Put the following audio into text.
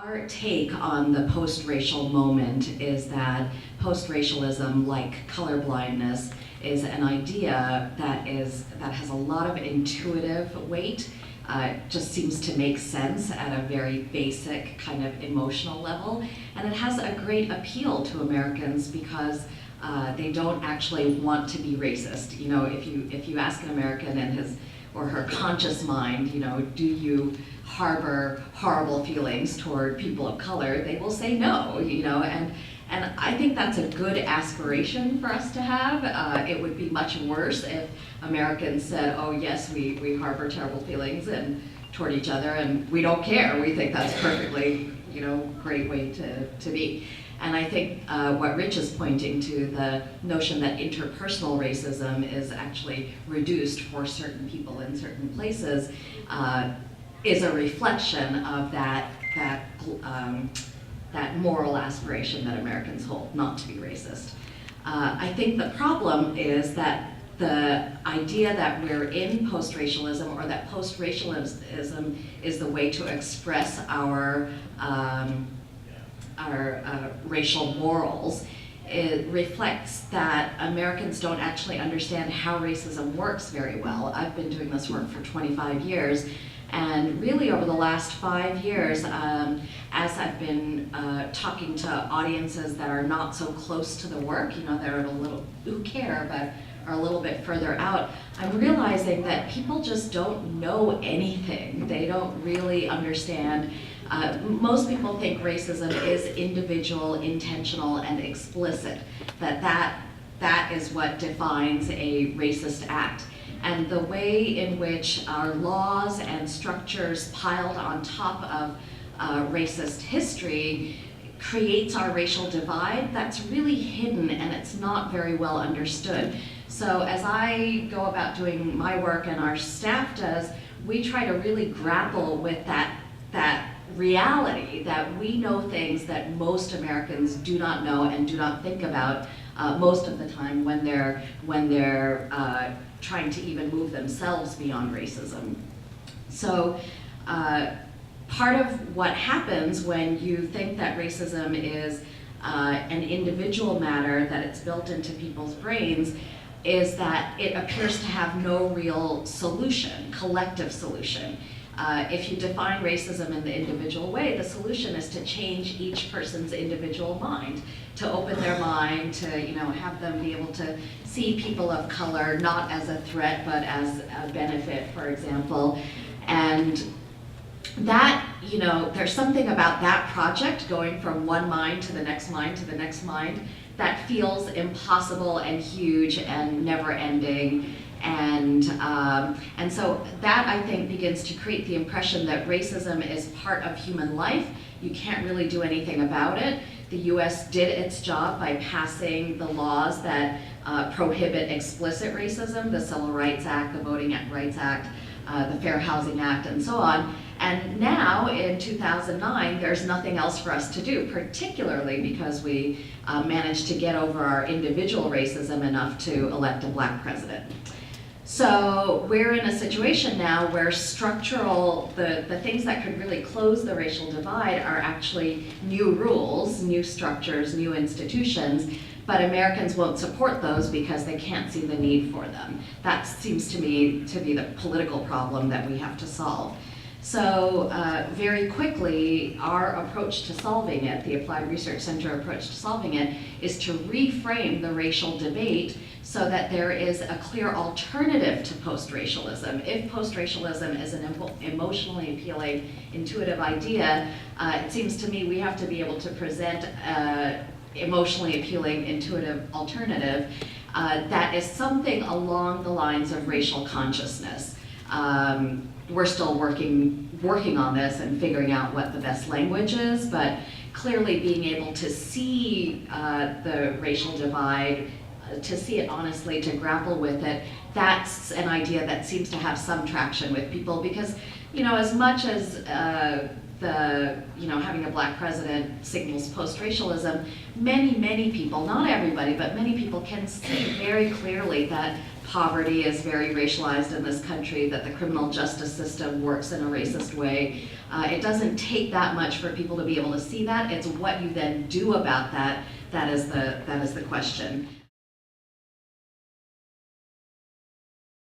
Our take on the post-racial moment is that post-racialism, like colorblindness, is an idea that has a lot of intuitive weight. Just seems to make sense at a very basic kind of emotional level, and it has a great appeal to Americans because they don't actually want to be racist. You know, if you ask an American in his or her conscious mind, you know, do you harbor horrible feelings toward people of color, they will say no, you know, and I think that's a good aspiration for us to have. It would be much worse if Americans said, oh yes, we harbor terrible feelings toward each other and we don't care. We think that's perfectly, you know, great way to be. And I think what Rich is pointing to, the notion that interpersonal racism is actually reduced for certain people in certain places, is a reflection of that moral aspiration that Americans hold, not to be racist. I think the problem is that the idea that we're in post-racialism, or that post-racialism is the way to express our racial morals, it reflects that Americans don't actually understand how racism works very well. I've been doing this work for 25 years, and really over the last 5 years, as I've been talking to audiences that are not so close to the work, you know, they're who care, but are a little bit further out, I'm realizing that people just don't know anything. They don't really understand. Most people think racism is individual, intentional, and explicit, that is what defines a racist act. And the way in which our laws and structures piled on top of racist history creates our racial divide, that's really hidden and it's not very well understood. So as I go about doing my work and our staff does, we try to really grapple with that reality that we know things that most Americans do not know and do not think about most of the time when they're trying to even move themselves beyond racism. So part of what happens when you think that racism is an individual matter, that it's built into people's brains, is that it appears to have no real solution, collective solution. If you define racism in the individual way, the solution is to change each person's individual mind, to open their mind, to, you know, have them be able to see people of color not as a threat but as a benefit, for example. And that, you know, there's something about that project going from one mind to the next mind to the next mind that feels impossible and huge and never-ending. And so that, I think, begins to create the impression that racism is part of human life. You can't really do anything about it. The US did its job by passing the laws that prohibit explicit racism, the Civil Rights Act, the Voting Rights Act, the Fair Housing Act, and so on. And now, in 2009, there's nothing else for us to do, particularly because we managed to get over our individual racism enough to elect a black president. So we're in a situation now where the things that could really close the racial divide are actually new rules, new structures, new institutions, but Americans won't support those because they can't see the need for them. That seems to me to be the political problem that we have to solve. So very quickly, our approach to solving it, the Applied Research Center approach to solving it, is to reframe the racial debate so that there is a clear alternative to post-racialism. If post-racialism is an emotionally appealing, intuitive idea, it seems to me we have to be able to present an emotionally appealing, intuitive alternative that is something along the lines of racial consciousness. We're still working on this and figuring out what the best language is, but clearly being able to see the racial divide, to see it honestly, to grapple with it, that's an idea that seems to have some traction with people, because you know, as much as having a black president signals post-racialism, many people, not everybody, but many people can see very clearly that poverty is very racialized in this country, that the criminal justice system works in a racist way. It doesn't take that much for people to be able to see that. It's what you then do about that that is the question.